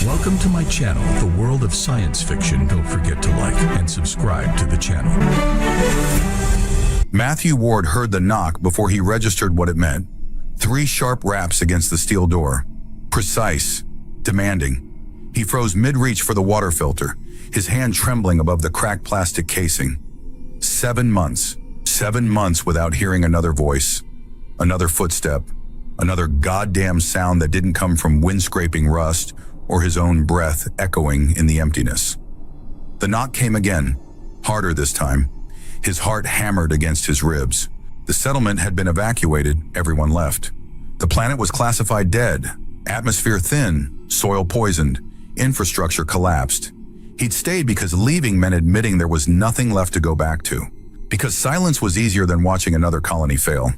Welcome to my channel, The World of Science Fiction. Don't forget to like and subscribe to the channel. Matthew Ward heard the knock before he registered what it meant. 3 sharp raps against the steel door. Precise, demanding. He froze mid-reach for the water filter, his hand trembling above the cracked plastic casing. 7 months. 7 months without hearing another voice, another footstep, another goddamn sound that didn't come from wind-scraping rust or his own breath echoing in the emptiness. The knock came again, harder this time. His heart hammered against his ribs. The settlement had been evacuated, everyone left. The planet was classified dead, atmosphere thin, soil poisoned, infrastructure collapsed. He'd stayed because leaving meant admitting there was nothing left to go back to. Because silence was easier than watching another colony fail.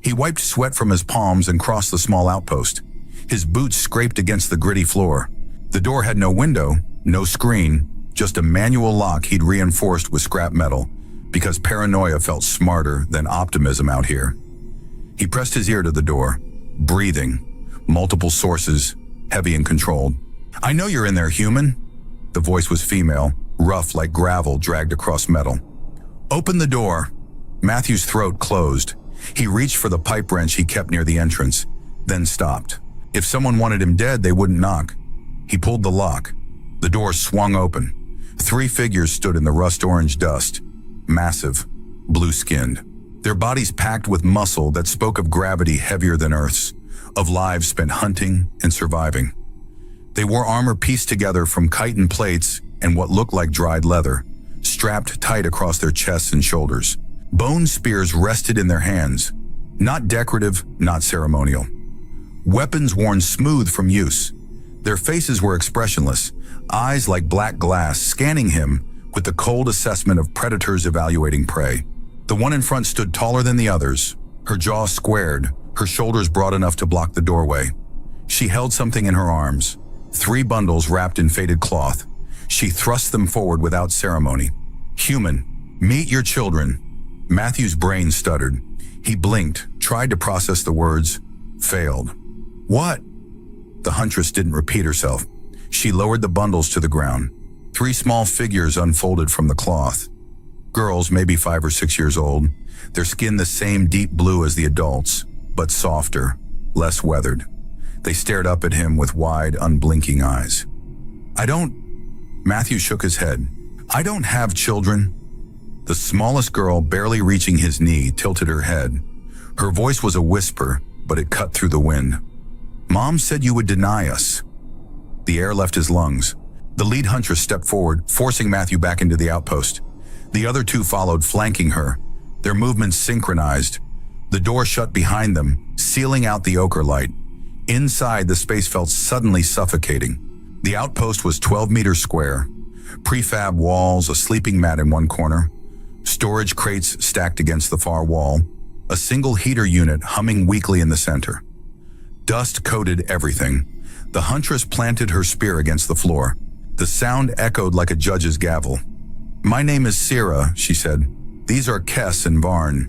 He wiped sweat from his palms and crossed the small outpost. His boots scraped against the gritty floor. The door had no window, no screen, just a manual lock he'd reinforced with scrap metal, because paranoia felt smarter than optimism out here. He pressed his ear to the door, breathing, multiple sources, heavy and controlled. "I know you're in there, human." The voice was female, rough like gravel dragged across metal. "Open the door." Matthew's throat closed. He reached for the pipe wrench he kept near the entrance, then stopped. If someone wanted him dead, they wouldn't knock. He pulled the lock. The door swung open. 3 figures stood in the rust-orange dust, massive, blue-skinned. Their bodies packed with muscle that spoke of gravity heavier than Earth's, of lives spent hunting and surviving. They wore armor pieced together from chitin plates and what looked like dried leather, strapped tight across their chests and shoulders. Bone spears rested in their hands, not decorative, not ceremonial. Weapons worn smooth from use. Their faces were expressionless, eyes like black glass scanning him with the cold assessment of predators evaluating prey. The one in front stood taller than the others, her jaw squared, her shoulders broad enough to block the doorway. She held something in her arms, 3 bundles wrapped in faded cloth. She thrust them forward without ceremony. "Human, meet your children." Matthew's brain stuttered. He blinked, tried to process the words, failed. "What?" The huntress didn't repeat herself. She lowered the bundles to the ground. 3 small figures unfolded from the cloth. Girls, maybe 5 or 6 years old, their skin the same deep blue as the adults, but softer, less weathered. They stared up at him with wide, unblinking eyes. Matthew shook his head. "I don't have children." The smallest girl, barely reaching his knee, tilted her head. Her voice was a whisper, but it cut through the wind. "Mom said you would deny us." The air left his lungs. The lead huntress stepped forward, forcing Matthew back into the outpost. The other 2 followed, flanking her, their movements synchronized. The door shut behind them, sealing out the ochre light. Inside, the space felt suddenly suffocating. The outpost was 12 meters square. Prefab walls, a sleeping mat in one corner, storage crates stacked against the far wall, a single heater unit humming weakly in the center. Dust coated everything. The huntress planted her spear against the floor. The sound echoed like a judge's gavel. "My name is Sira," she said. "These are Kess and Varn."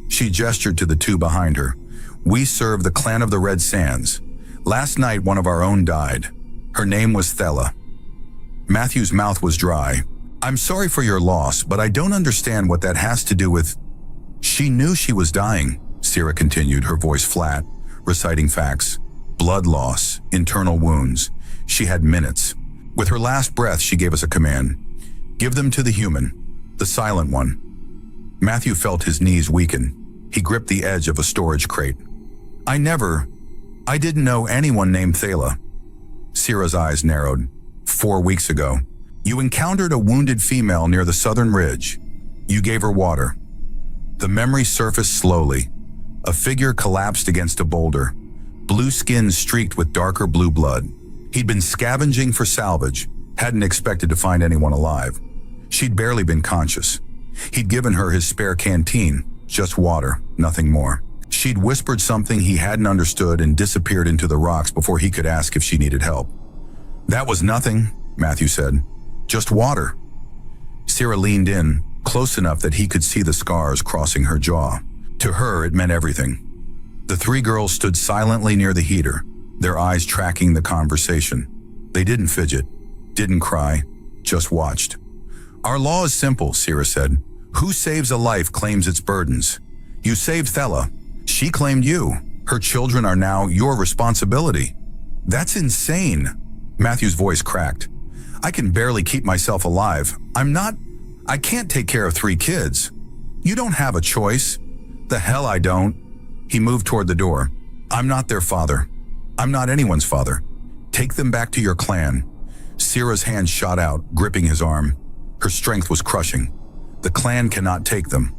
She gestured to the 2 behind her. "We serve the clan of the Red Sands. Last night, one of our own died. Her name was Thela." Matthew's mouth was dry. "I'm sorry for your loss, but I don't understand what that has to do with—" "She knew she was dying," Sira continued, her voice flat, reciting facts. "Blood loss, internal wounds. She had minutes. With her last breath, she gave us a command. Give them to the human, the silent one." Matthew felt his knees weaken. He gripped the edge of a storage crate. I didn't know anyone named Thela." Sira's eyes narrowed. 4 weeks ago, you encountered a wounded female near the southern ridge. You gave her water. The memory surfaced slowly. A figure collapsed against a boulder, blue skin streaked with darker blue blood. He'd been scavenging for salvage, hadn't expected to find anyone alive. She'd barely been conscious. He'd given her his spare canteen, just water, nothing more. She'd whispered something he hadn't understood and disappeared into the rocks before he could ask if she needed help. "That was nothing," Matthew said. "Just water." Sira leaned in, close enough that he could see the scars crossing her jaw. To her, it meant everything. The 3 girls stood silently near the heater, their eyes tracking the conversation. They didn't fidget, didn't cry, just watched. Our law is simple, Sira said. Who saves a life claims its burdens. You saved Thela. She claimed you. Her children are now your responsibility. That's insane. Matthew's voice cracked. I can barely keep myself alive. I can't take care of 3 kids. You don't have a choice. The hell I don't. He moved toward the door. I'm not their father. I'm not anyone's father. Take them back to your clan. Sira's hand shot out, gripping his arm. Her strength was crushing. The clan cannot take them.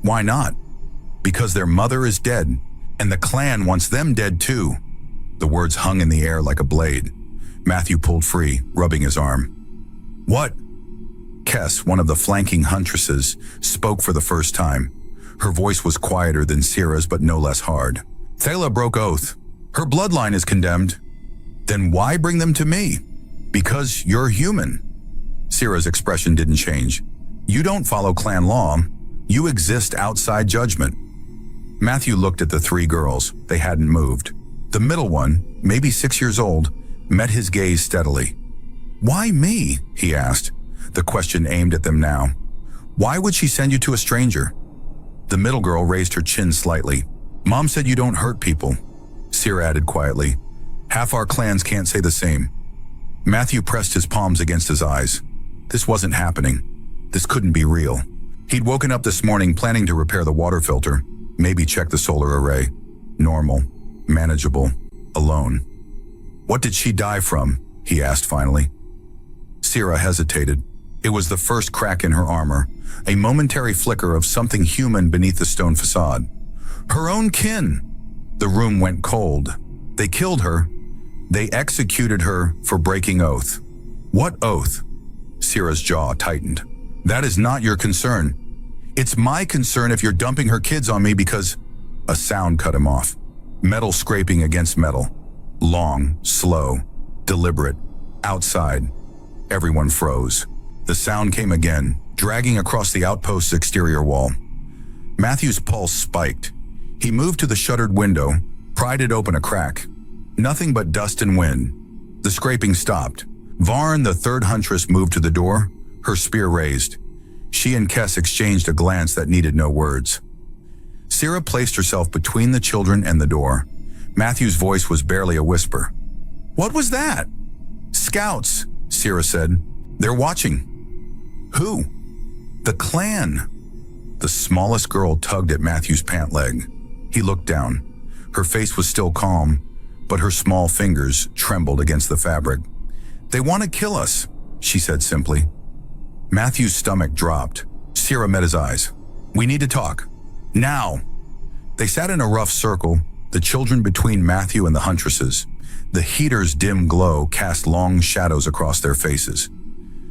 Why not? Because their mother is dead, and the clan wants them dead too. The words hung in the air like a blade. Matthew pulled free, rubbing his arm. What? Kess, one of the flanking Huntresses, spoke for the first time. Her voice was quieter than Sira's, but no less hard. Thela broke oath. Her bloodline is condemned. Then why bring them to me? Because you're human. Sira's expression didn't change. You don't follow clan law. You exist outside judgment. Matthew looked at the 3 girls. They hadn't moved. The middle one, maybe 6 years old, met his gaze steadily. Why me? He asked, the question aimed at them now. Why would she send you to a stranger? The middle girl raised her chin slightly. Mom said you don't hurt people. Sira added quietly. Half our clans can't say the same. Matthew pressed his palms against his eyes. This wasn't happening. This couldn't be real. He'd woken up this morning planning to repair the water filter, maybe check the solar array. Normal, manageable, alone. What did she die from? He asked finally. Sira hesitated. It was the first crack in her armor, a momentary flicker of something human beneath the stone facade. Her own kin. The room went cold. They killed her. They executed her for breaking oath. What oath? Sira's jaw tightened. That is not your concern. It's my concern if you're dumping her kids on me because... A sound cut him off. Metal scraping against metal. Long, slow, deliberate. Outside. Everyone froze. The sound came again, dragging across the outpost's exterior wall. Matthew's pulse spiked. He moved to the shuttered window, pried it open a crack. Nothing but dust and wind. The scraping stopped. Varn, the 3rd Huntress, moved to the door, her spear raised. She and Kess exchanged a glance that needed no words. Sira placed herself between the children and the door. Matthew's voice was barely a whisper. What was that? Scouts, Sira said. They're watching. Who? The clan. The smallest girl tugged at Matthew's pant leg. He looked down. Her face was still calm, but her small fingers trembled against the fabric. They want to kill us, she said simply. Matthew's stomach dropped. Sira met his eyes. We need to talk. Now. They sat in a rough circle, the children between Matthew and the Huntresses. The heater's dim glow cast long shadows across their faces.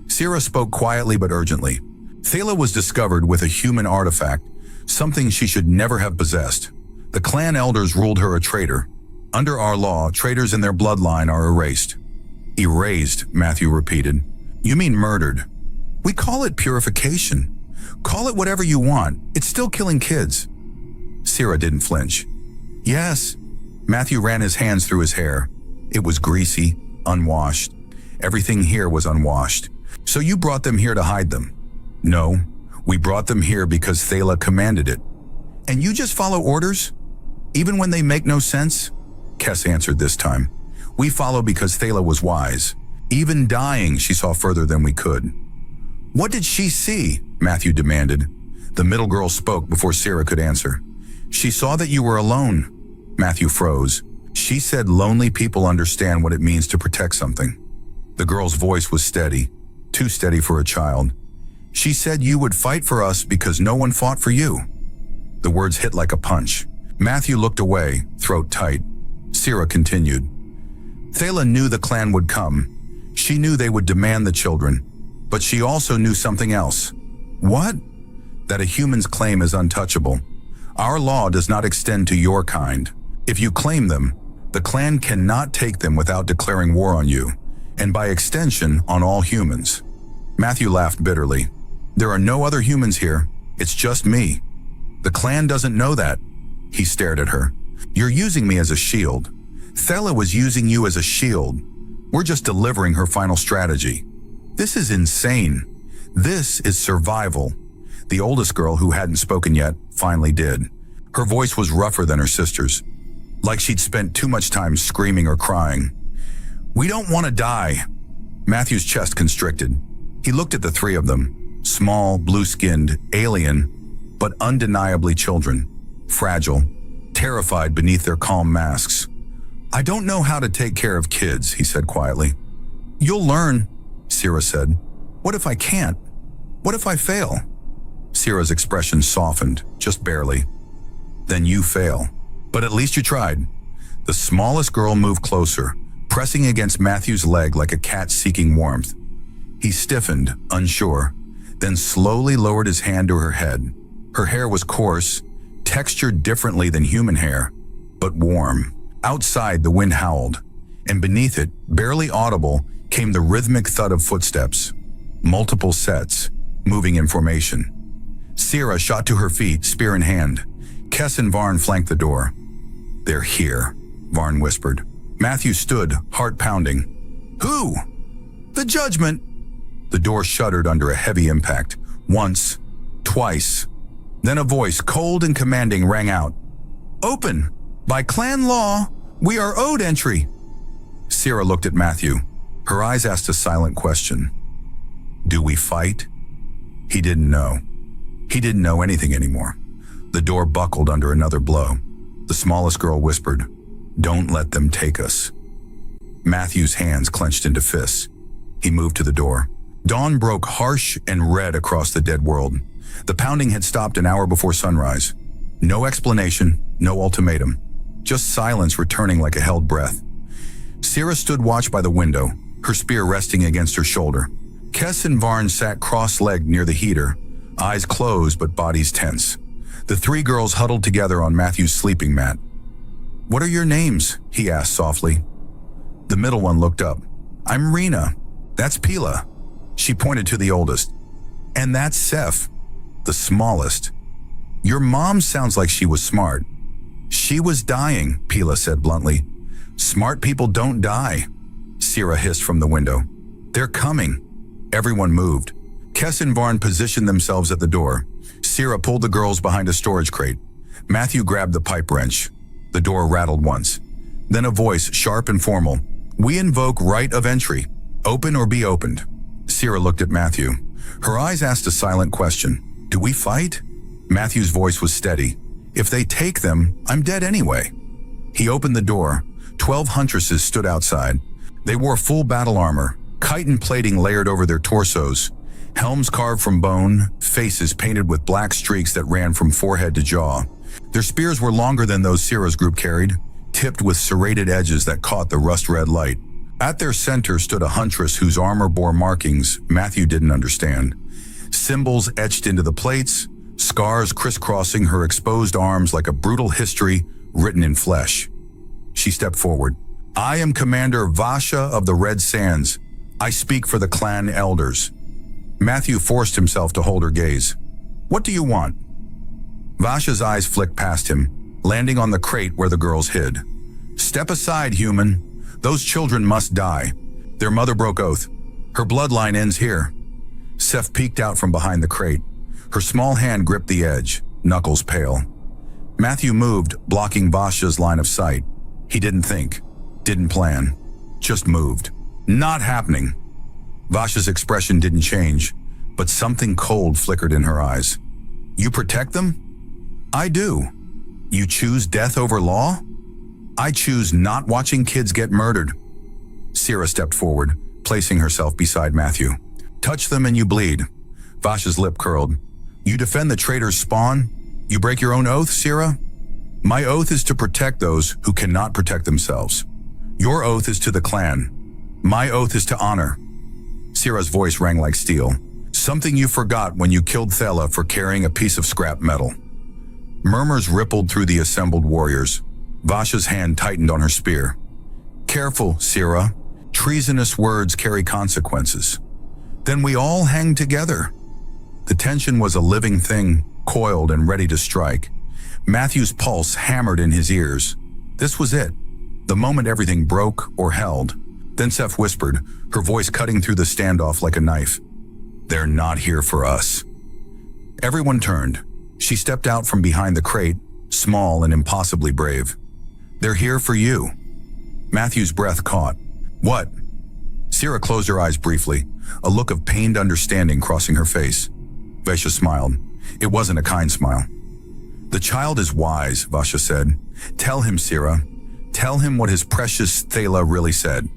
Sira spoke quietly but urgently. Thela was discovered with a human artifact, something she should never have possessed. The clan elders ruled her a traitor. Under our law, traitors in their bloodline are erased. Erased, Matthew repeated. You mean murdered. We call it purification. Call it whatever you want. It's still killing kids. Sira didn't flinch. Yes. Matthew ran his hands through his hair. It was greasy, unwashed. Everything here was unwashed. So you brought them here to hide them? No, we brought them here because Thela commanded it. And you just follow orders? Even when they make no sense? Kess answered this time. We follow because Thela was wise. Even dying, she saw further than we could. What did she see? Matthew demanded. The middle girl spoke before Sira could answer. She saw that you were alone. Matthew froze. She said lonely people understand what it means to protect something. The girl's voice was steady, too steady for a child. She said you would fight for us because no one fought for you. The words hit like a punch. Matthew looked away, throat tight. Sira continued. Thela knew the clan would come. She knew they would demand the children. But she also knew something else. What? That a human's claim is untouchable. Our law does not extend to your kind. If you claim them, the clan cannot take them without declaring war on you, and by extension, on all humans. Matthew laughed bitterly. There are no other humans here. It's just me. The clan doesn't know that. He stared at her. You're using me as a shield. Thela was using you as a shield. We're just delivering her final strategy. This is insane. This is survival. The oldest girl, who hadn't spoken yet, finally did. Her voice was rougher than her sister's, like she'd spent too much time screaming or crying. We don't want to die. Matthew's chest constricted. He looked at the three of them, small, blue-skinned, alien, but undeniably children, fragile, terrified beneath their calm masks. I don't know how to take care of kids, he said quietly. You'll learn, Sira said. What if I can't? What if I fail? Sira's expression softened, just barely. Then you fail. But at least you tried. The smallest girl moved closer, pressing against Matthew's leg like a cat seeking warmth. He stiffened, unsure, then slowly lowered his hand to her head. Her hair was coarse, textured differently than human hair, but warm. Outside, the wind howled, and beneath it, barely audible, came the rhythmic thud of footsteps. Multiple sets, moving in formation. Sira shot to her feet, spear in hand. Kess and Varn flanked the door. They're here, Varn whispered. Matthew stood, heart pounding. Who? The judgment! The door shuddered under a heavy impact. Once, twice. Then a voice, cold and commanding, rang out. Open! By clan law, we are owed entry. Sira looked at Matthew. Her eyes asked a silent question. Do we fight? He didn't know. He didn't know anything anymore. The door buckled under another blow. The smallest girl whispered, Don't let them take us. Matthew's hands clenched into fists. He moved to the door. Dawn broke harsh and red across the dead world. The pounding had stopped an hour before sunrise. No explanation, no ultimatum. Just silence returning like a held breath. Sira stood watch by the window, her spear resting against her shoulder. Kess and Varn sat cross-legged near the heater, eyes closed but bodies tense. The three girls huddled together on Matthew's sleeping mat. What are your names? He asked softly. The middle one looked up. I'm Rena. That's Pila. She pointed to the oldest. And that's Seth, the smallest. Your mom sounds like she was smart. She was dying, Pila said bluntly. Smart people don't die, Sira hissed from the window. They're coming. Everyone moved. Kess and Varn positioned themselves at the door. Sira pulled the girls behind a storage crate. Matthew grabbed the pipe wrench. The door rattled once. Then a voice, sharp and formal. We invoke right of entry. Open or be opened. Sira looked at Matthew. Her eyes asked a silent question. Do we fight? Matthew's voice was steady. If they take them, I'm dead anyway. He opened the door. 12 Huntresses stood outside. They wore full battle armor, chitin plating layered over their torsos, helms carved from bone, faces painted with black streaks that ran from forehead to jaw. Their spears were longer than those Sira's group carried, tipped with serrated edges that caught the rust-red light. At their center stood a huntress whose armor bore markings Matthew didn't understand. Symbols etched into the plates, scars crisscrossing her exposed arms like a brutal history written in flesh. She stepped forward. I am Commander Vasha of the Red Sands. I speak for the clan elders. Matthew forced himself to hold her gaze. What do you want? Vasha's eyes flicked past him, landing on the crate where the girls hid. Step aside, human. Those children must die. Their mother broke oath. Her bloodline ends here. Seth peeked out from behind the crate. Her small hand gripped the edge, knuckles pale. Matthew moved, blocking Vasha's line of sight. He didn't think, didn't plan, just moved. Not happening. Vasha's expression didn't change, but something cold flickered in her eyes. You protect them? I do. You choose death over law? I choose not watching kids get murdered. Sira stepped forward, placing herself beside Matthew. Touch them and you bleed. Vasha's lip curled. You defend the traitor's spawn? You break your own oath, Sira? My oath is to protect those who cannot protect themselves. Your oath is to the clan. My oath is to honor. Sira's voice rang like steel. Something you forgot when you killed Thela for carrying a piece of scrap metal. Murmurs rippled through the assembled warriors. Vasha's hand tightened on her spear. Careful, Sira. Treasonous words carry consequences. Then we all hang together. The tension was a living thing, coiled and ready to strike. Matthew's pulse hammered in his ears. This was it. The moment everything broke or held. Then Seth whispered, her voice cutting through the standoff like a knife. "They're not here for us." Everyone turned. She stepped out from behind the crate, small and impossibly brave. "They're here for you." Matthew's breath caught. "What?" Sierra closed her eyes briefly, a look of pained understanding crossing her face. Vasha smiled. It wasn't a kind smile. "The child is wise," Vasha said. "Tell him, Sierra. Tell him what his precious Thala really said."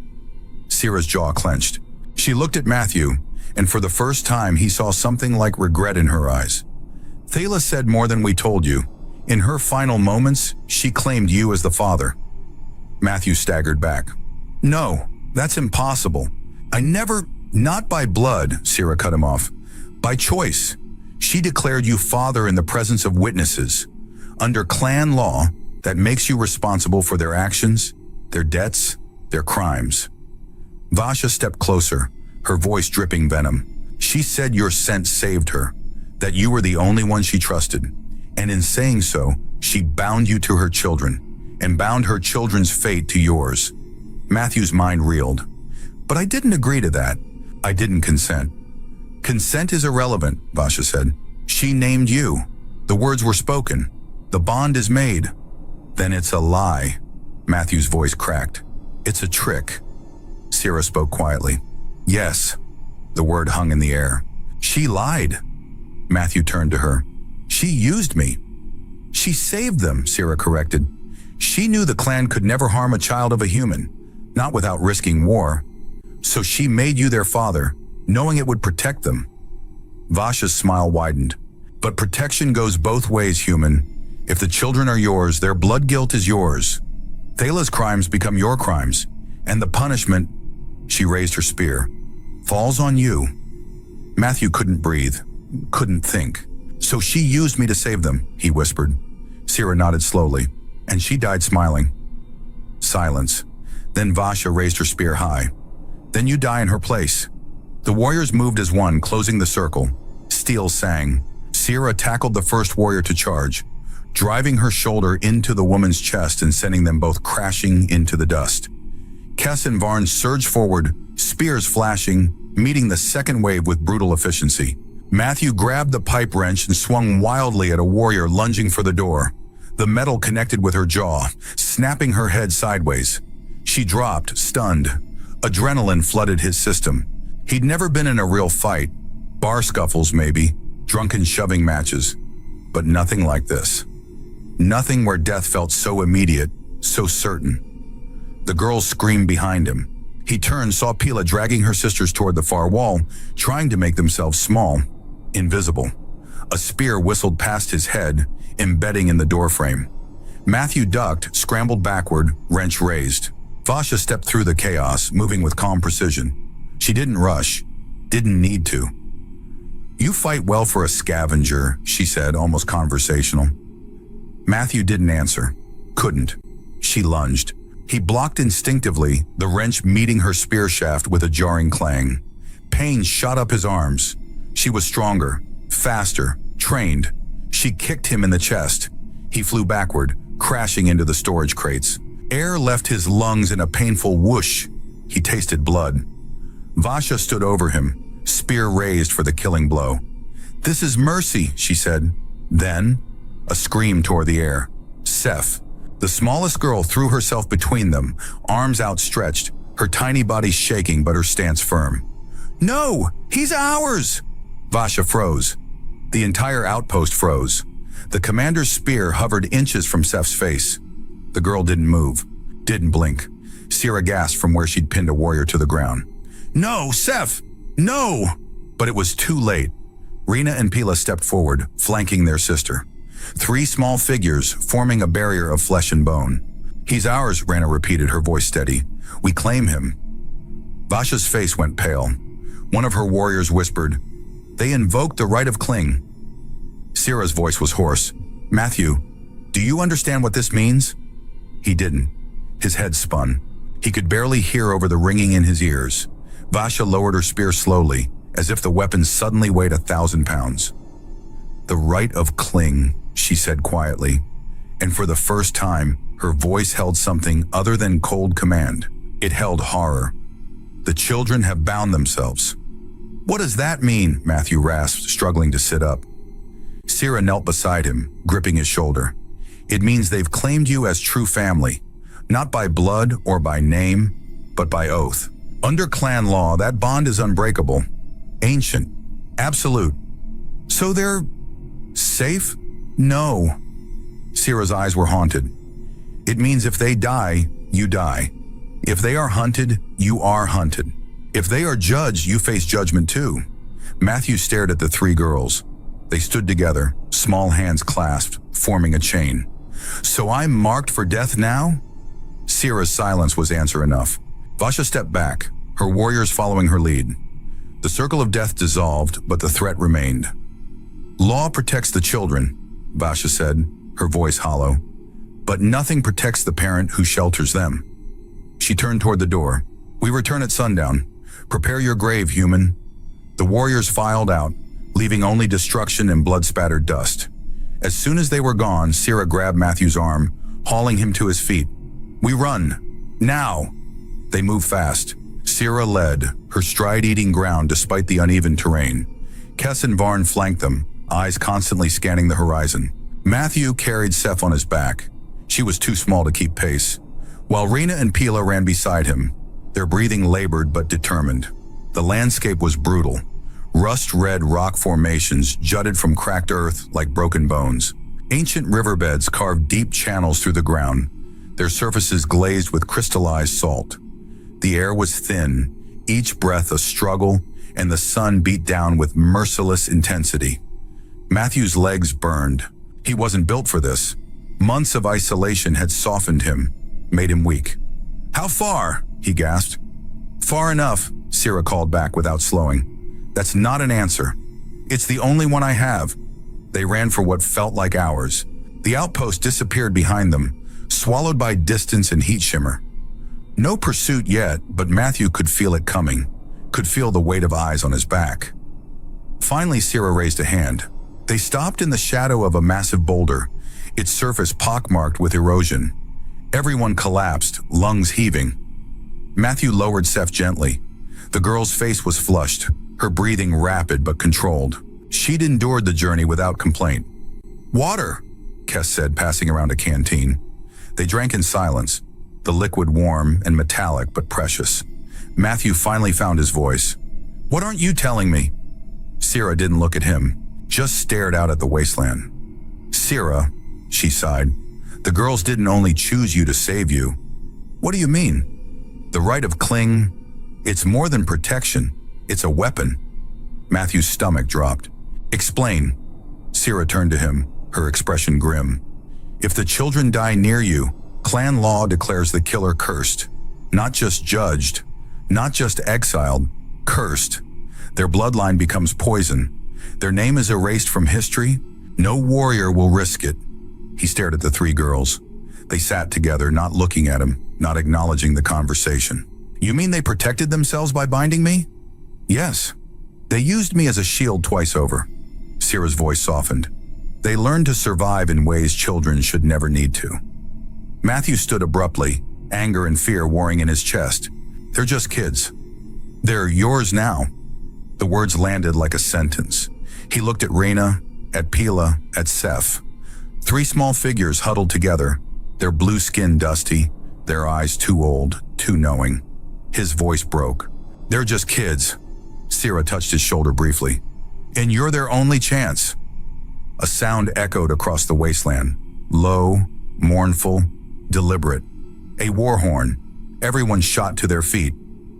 Sierra's jaw clenched. She looked at Matthew, and for the first time he saw something like regret in her eyes. "Thala said more than we told you. In her final moments, she claimed you as the father." Matthew staggered back. "No, that's impossible. I never, not by blood," Sierra cut him off. "By choice. She declared you father in the presence of witnesses. Under clan law, that makes you responsible for their actions, their debts, their crimes." Vasha stepped closer, her voice dripping venom. "She said your scent saved her, that you were the only one she trusted. And in saying so, she bound you to her children, and bound her children's fate to yours." Matthew's mind reeled. "But I didn't agree to that. I didn't consent." "Consent is irrelevant," Vasha said. "She named you. The words were spoken. The bond is made." "Then it's a lie." Matthew's voice cracked. "It's a trick." Sierra spoke quietly. "Yes." The word hung in the air. "She lied." Matthew turned to her. "She used me." "She saved them," Sierra corrected. "She knew the clan could never harm a child of a human, not without risking war. So she made you their father, knowing it would protect them." Vasha's smile widened. "But protection goes both ways, human. If the children are yours, their blood guilt is yours. Thala's crimes become your crimes, and the punishment," she raised her spear, "falls on you." Matthew couldn't breathe, couldn't think. "So she used me to save them," he whispered. Sierra nodded slowly, and she died smiling. Silence. Then Vasha raised her spear high. "Then you die in her place." The warriors moved as one, closing the circle. Steel sang. Sierra tackled the first warrior to charge, driving her shoulder into the woman's chest and sending them both crashing into the dust. Kess and Varn surged forward, spears flashing, meeting the second wave with brutal efficiency. Matthew grabbed the pipe wrench and swung wildly at a warrior lunging for the door. The metal connected with her jaw, snapping her head sideways. She dropped, stunned. Adrenaline flooded his system. He'd never been in a real fight. Bar scuffles, maybe. Drunken shoving matches. But nothing like this. Nothing where death felt so immediate, so certain. The girls screamed behind him. He turned, saw Pila dragging her sisters toward the far wall, trying to make themselves small, invisible. A spear whistled past his head, embedding in the doorframe. Matthew ducked, scrambled backward, wrench raised. Vasha stepped through the chaos, moving with calm precision. She didn't rush, didn't need to. "You fight well for a scavenger," she said, almost conversational. Matthew didn't answer. Couldn't. She lunged. He blocked instinctively, the wrench meeting her spear shaft with a jarring clang. Pain shot up his arms. She was stronger, faster, trained. She kicked him in the chest. He flew backward, crashing into the storage crates. Air left his lungs in a painful whoosh. He tasted blood. Vasha stood over him, spear raised for the killing blow. "This is mercy," she said. Then, a scream tore the air. Seth. The smallest girl threw herself between them, arms outstretched, her tiny body shaking but her stance firm. "No! He's ours!" Vasha froze. The entire outpost froze. The commander's spear hovered inches from Seth's face. The girl didn't move, didn't blink. Sierra gasped from where she'd pinned a warrior to the ground. "No, Seth! No!" But it was too late. Rena and Pila stepped forward, flanking their sister. 3 small figures, forming a barrier of flesh and bone. "He's ours," Rena repeated, her voice steady. "We claim him." Vasha's face went pale. One of her warriors whispered, "They invoked the right of Kling." Sierra's voice was hoarse. "Matthew, do you understand what this means?" He didn't. His head spun. He could barely hear over the ringing in his ears. Vasha lowered her spear slowly, as if the weapon suddenly weighed 1,000 pounds. "The right of Kling," she said quietly, and for the first time, her voice held something other than cold command. It held horror, The children have bound themselves. What does that mean? Matthew rasped, struggling to sit up. Sira knelt beside him, gripping his shoulder. It means they've claimed you as true family, not by blood or by name, but by oath. Under clan law, that bond is unbreakable, ancient, absolute. So they're safe? No. Sira's eyes were haunted. It means if they die, you die. If they are hunted, you are hunted. If they are judged, you face judgment too. Matthew stared at the three girls. They stood together, small hands clasped, forming a chain. So I'm marked for death now? Sira's silence was answer enough. Vasha stepped back, her warriors following her lead. The circle of death dissolved, but the threat remained. Law protects the children, Vasha said, her voice hollow. But nothing protects the parent who shelters them. She turned toward the door. We return at sundown. Prepare your grave, human. The warriors filed out, leaving only destruction and blood-spattered dust. As soon as they were gone, Sira grabbed Matthew's arm, hauling him to his feet. We run. Now. They moved fast. Sira led, her stride eating ground despite the uneven terrain. Kess and Varn flanked them, eyes constantly scanning the horizon. Matthew carried Seth on his back. She was too small to keep pace. While Rena and Pila ran beside him, their breathing labored but determined. The landscape was brutal. Rust-red rock formations jutted from cracked earth like broken bones. Ancient riverbeds carved deep channels through the ground, their surfaces glazed with crystallized salt. The air was thin, each breath a struggle, and the sun beat down with merciless intensity. Matthew's legs burned. He wasn't built for this. Months of isolation had softened him, made him weak. How far? He gasped. Far enough, Sira called back without slowing. That's not an answer. It's the only one I have. They ran for what felt like hours. The outpost disappeared behind them, swallowed by distance and heat shimmer. No pursuit yet, but Matthew could feel it coming, could feel the weight of eyes on his back. Finally, Sira raised a hand. They stopped in the shadow of a massive boulder, its surface pockmarked with erosion. Everyone collapsed, lungs heaving. Matthew lowered Seth gently. The girl's face was flushed, her breathing rapid but controlled. She'd endured the journey without complaint. Water, Kess said, passing around a canteen. They drank in silence, the liquid warm and metallic but precious. Matthew finally found his voice. What aren't you telling me? Sira didn't look at him, just stared out at the wasteland. Sira, she sighed, the girls didn't only choose you to save you. What do you mean? The right of cling, it's more than protection, it's a weapon. Matthew's stomach dropped. Explain. Sira turned to him, her expression grim. If the children die near you, clan law declares the killer cursed. Not just judged, not just exiled, cursed. Their bloodline becomes poison. Their name is erased from history. No warrior will risk it. He stared at the three girls. They sat together, not looking at him, not acknowledging the conversation. You mean they protected themselves by binding me? Yes. They used me as a shield twice over. Sira's voice softened. They learned to survive in ways children should never need to. Matthew stood abruptly, anger and fear warring in his chest. They're just kids. They're yours now. The words landed like a sentence. He looked at Rena, at Pila, at Seth. Three small figures huddled together, their blue skin dusty, their eyes too old, too knowing. His voice broke. They're just kids. Sira touched his shoulder briefly. And you're their only chance. A sound echoed across the wasteland. Low, mournful, deliberate. A war horn. Everyone shot to their feet.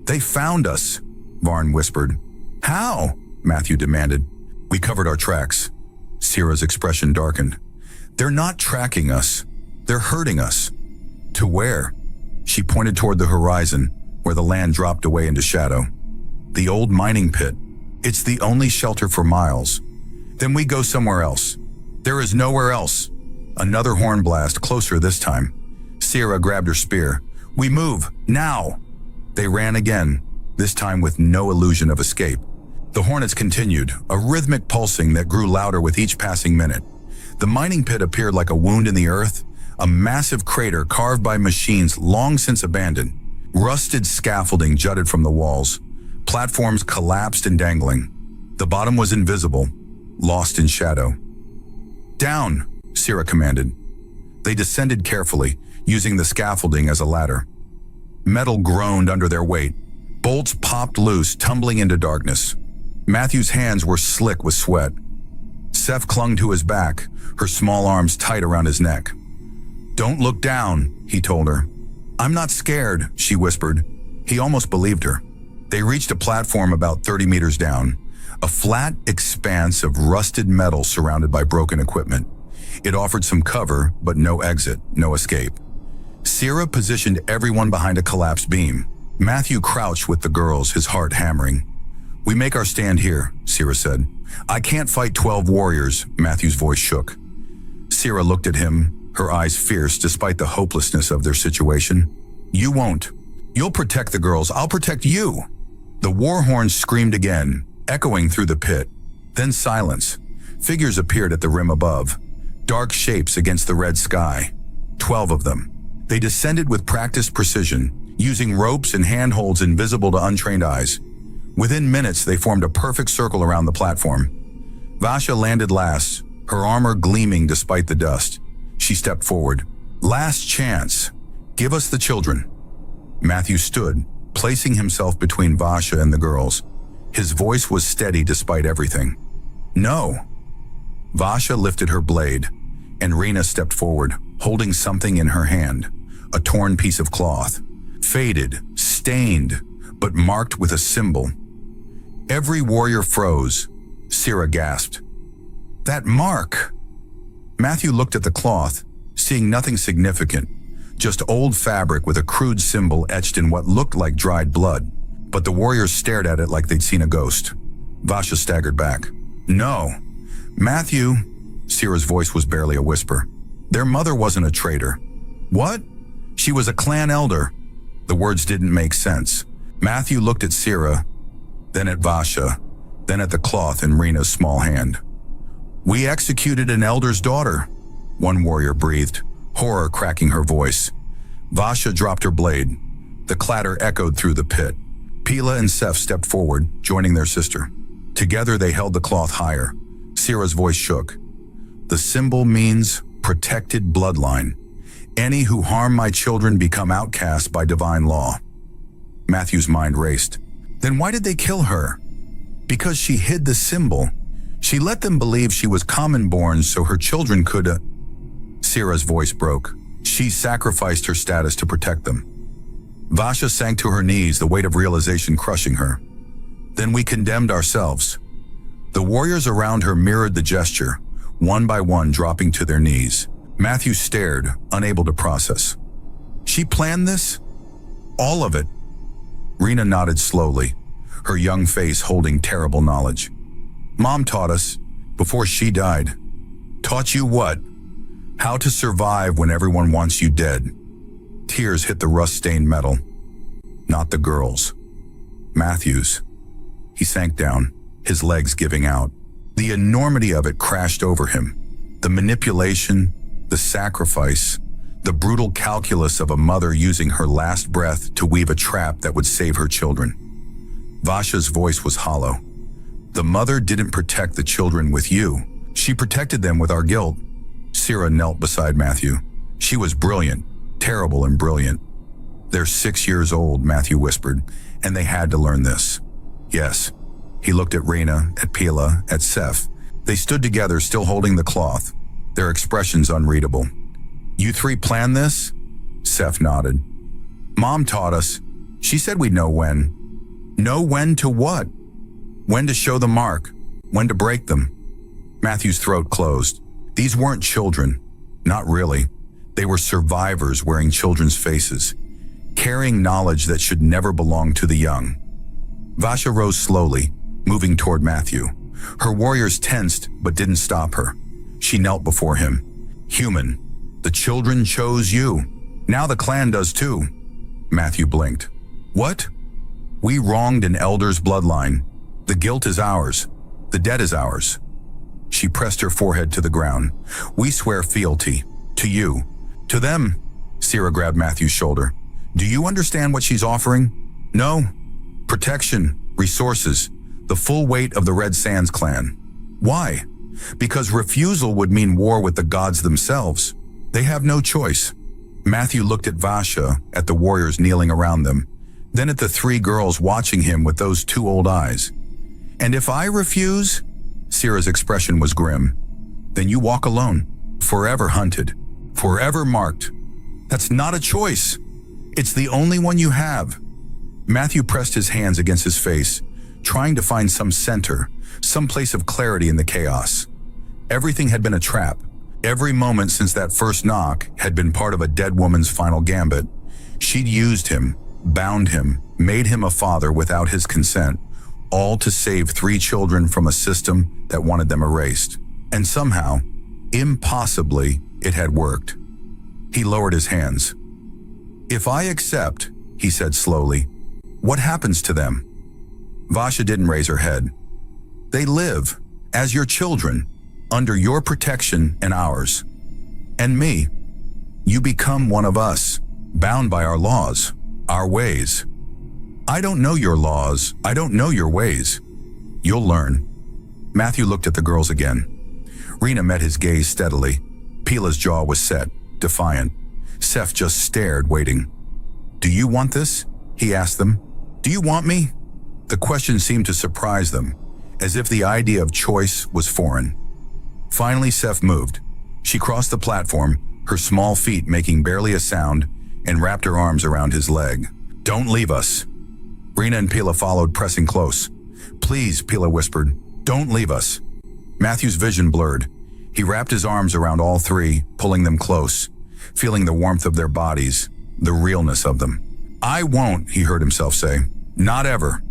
They found us, Varn whispered. How? Matthew demanded. We covered our tracks. Sira's expression darkened. They're not tracking us. They're hurting us. To where? She pointed toward the horizon, where the land dropped away into shadow. The old mining pit. It's the only shelter for miles. Then we go somewhere else. There is nowhere else. Another horn blast, closer this time. Sira grabbed her spear. We move, now! They ran again, this time with no illusion of escape. The hornets continued, a rhythmic pulsing that grew louder with each passing minute. The mining pit appeared like a wound in the earth, a massive crater carved by machines long since abandoned. Rusted scaffolding jutted from the walls. Platforms collapsed and dangling. The bottom was invisible, lost in shadow. "Down," Sira commanded. They descended carefully, using the scaffolding as a ladder. Metal groaned under their weight. Bolts popped loose, tumbling into darkness. Matthew's hands were slick with sweat. Seth clung to his back, her small arms tight around his neck. "Don't look down," he told her. "I'm not scared," she whispered. He almost believed her. They reached a platform about 30 meters down, a flat expanse of rusted metal surrounded by broken equipment. It offered some cover, but no exit, no escape. Sira positioned everyone behind a collapsed beam. Matthew crouched with the girls, his heart hammering. "We make our stand here," Sira said. "I can't fight 12 warriors," Matthew's voice shook. Sira looked at him, her eyes fierce despite the hopelessness of their situation. "You won't. You'll protect the girls. I'll protect you." The war horn screamed again, echoing through the pit. Then silence. Figures appeared at the rim above, dark shapes against the red sky. 12 of them. They descended with practiced precision, using ropes and handholds invisible to untrained eyes. Within minutes, they formed a perfect circle around the platform. Vasha landed last, her armor gleaming despite the dust. She stepped forward. "Last chance. Give us the children." Matthew stood, placing himself between Vasha and the girls. His voice was steady despite everything. "No." Vasha lifted her blade, and Rena stepped forward, holding something in her hand, a torn piece of cloth. Faded, stained, but marked with a symbol. Every warrior froze. Sira gasped. "That mark!" Matthew looked at the cloth, seeing nothing significant, just old fabric with a crude symbol etched in what looked like dried blood. But the warriors stared at it like they'd seen a ghost. Vasha staggered back. "No. Matthew," Sira's voice was barely a whisper. "Their mother wasn't a traitor." "What?" "She was a clan elder." The words didn't make sense. Matthew looked at Sira, then at Vasha, then at the cloth in Rena's small hand. "We executed an elder's daughter," one warrior breathed, horror cracking her voice. Vasha dropped her blade. The clatter echoed through the pit. Pila and Seth stepped forward, joining their sister. Together they held the cloth higher. Sira's voice shook. "The symbol means protected bloodline. Any who harm my children become outcast by divine law." Matthew's mind raced. Then why did they kill her? Because she hid the symbol. She let them believe she was common-born so her children could... Sira's voice broke. She sacrificed her status to protect them. Vasha sank to her knees, the weight of realization crushing her. "Then we condemned ourselves." The warriors around her mirrored the gesture, one by one dropping to their knees. Matthew stared, unable to process. "She planned this? All of it?" Rena nodded slowly, her young face holding terrible knowledge. "Mom taught us, before she died." "Taught you what?" "How to survive when everyone wants you dead." Tears hit the rust-stained metal. Not the girls. Matthew's. He sank down, his legs giving out. The enormity of it crashed over him. The manipulation, the sacrifice, the brutal calculus of a mother using her last breath to weave a trap that would save her children. Vasha's voice was hollow. "The mother didn't protect the children with you. She protected them with our guilt." Sira knelt beside Matthew. She was brilliant, terrible and brilliant. "They're 6 years old," Matthew whispered, "and they had to learn this." "Yes." He looked at Rena, at Pila, at Seth. They stood together, still holding the cloth, their expressions unreadable. "You three planned this?" Seth nodded. "Mom taught us. She said we'd know when." "Know when to what?" "When to show the mark, when to break them." Matthew's throat closed. These weren't children. Not really. They were survivors wearing children's faces, carrying knowledge that should never belong to the young. Vasha rose slowly, moving toward Matthew. Her warriors tensed but didn't stop her. She knelt before him. "Human, the children chose you. Now the clan does too." Matthew blinked. "What?" "We wronged an elder's bloodline. The guilt is ours. The debt is ours." She pressed her forehead to the ground. "We swear fealty. To you. To them." Sira grabbed Matthew's shoulder. Do you understand what she's offering? No. Protection, resources, the full weight of the Red Sands clan. Why? Because refusal would mean war with the gods themselves. They have no choice. Matthew looked at Vasha, at the warriors kneeling around them, then at the three girls watching him with those two old eyes. And if I refuse? Sira's expression was grim. Then you walk alone, forever hunted, forever marked. That's not a choice. It's the only one you have. Matthew pressed his hands against his face, trying to find some center, some place of clarity in the chaos. Everything had been a trap. Every moment since that first knock had been part of a dead woman's final gambit. She'd used him, bound him, made him a father without his consent, all to save 3 children from a system that wanted them erased. And somehow, impossibly, it had worked. He lowered his hands. If I accept, he said slowly, what happens to them? Vasha didn't raise her head. They live, as your children, under your protection and ours. And me. You become one of us, bound by our laws, our ways. I don't know your laws, I don't know your ways. You'll learn. Matthew looked at the girls again. Rena met his gaze steadily. Pila's jaw was set, defiant. Seth just stared, waiting. Do you want this? He asked them. Do you want me? The question seemed to surprise them, as if the idea of choice was foreign. Finally, Seth moved. She crossed the platform, her small feet making barely a sound, and wrapped her arms around his leg. Don't leave us. Rena and Pila followed, pressing close. Please, Pila whispered, don't leave us. Matthew's vision blurred. He wrapped his arms around all 3, pulling them close, feeling the warmth of their bodies, the realness of them. I won't, he heard himself say. Not ever.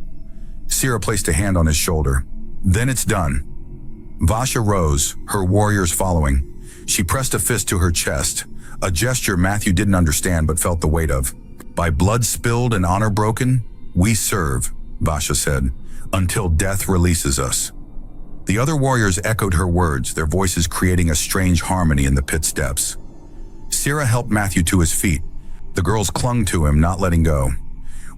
Sira placed a hand on his shoulder. Then it's done. Vasha rose, her warriors following. She pressed a fist to her chest, a gesture Matthew didn't understand but felt the weight of. By blood spilled and honor broken, we serve, Vasha said, until death releases us. The other warriors echoed her words, their voices creating a strange harmony in the pit's depths. Sira helped Matthew to his feet. The girls clung to him, not letting go.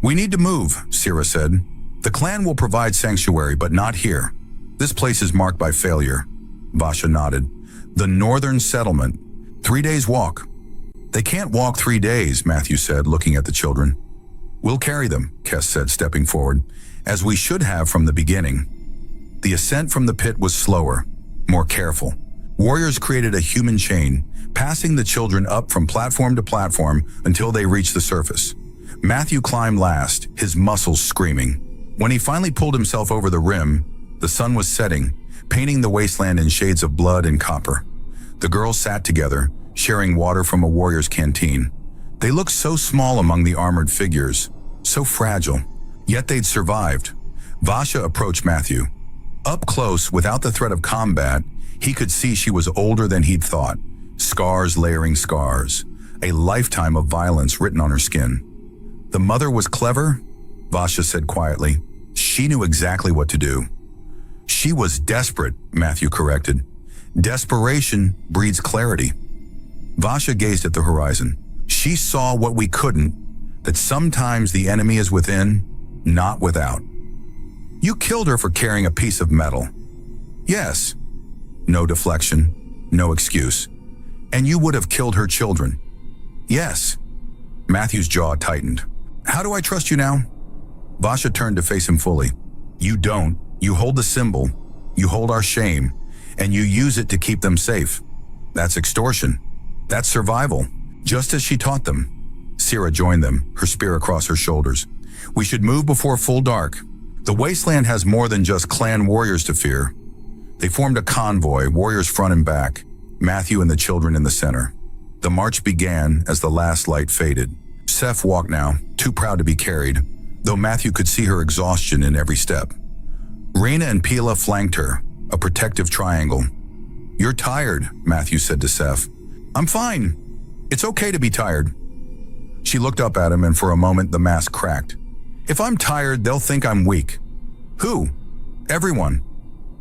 We need to move, Sira said. The clan will provide sanctuary, but not here. This place is marked by failure. Vasha nodded. The northern settlement. 3 days walk. They can't walk 3 days, Matthew said, looking at the children. We'll carry them, Kes said, stepping forward, as we should have from the beginning. The ascent from the pit was slower, more careful. Warriors created a human chain, passing the children up from platform to platform until they reached the surface. Matthew climbed last, his muscles screaming. When he finally pulled himself over the rim, the sun was setting, painting the wasteland in shades of blood and copper. The girls sat together, sharing water from a warrior's canteen. They looked so small among the armored figures, so fragile, yet they'd survived. Vasha approached Matthew. Up close, without the threat of combat, he could see she was older than he'd thought. Scars layering scars, a lifetime of violence written on her skin. The mother was clever, Vasha said quietly. She knew exactly what to do. She was desperate, Matthew corrected. Desperation breeds clarity. Vasha gazed at the horizon. She saw what we couldn't, that sometimes the enemy is within, not without. You killed her for carrying a piece of metal. Yes. No deflection, no excuse. And you would have killed her children. Yes. Matthew's jaw tightened. How do I trust you now? Vasha turned to face him fully. You don't. You hold the symbol, you hold our shame, and you use it to keep them safe. That's extortion. That's survival, just as she taught them. Sira joined them, her spear across her shoulders. We should move before full dark. The wasteland has more than just clan warriors to fear. They formed a convoy, warriors front and back, Matthew and the children in the center. The march began as the last light faded. Seth walked now, too proud to be carried, though Matthew could see her exhaustion in every step. Rena and Pila flanked her, a protective triangle. You're tired, Matthew said to Seth. I'm fine. It's okay to be tired. She looked up at him, and for a moment the mask cracked. If I'm tired, they'll think I'm weak. Who? Everyone.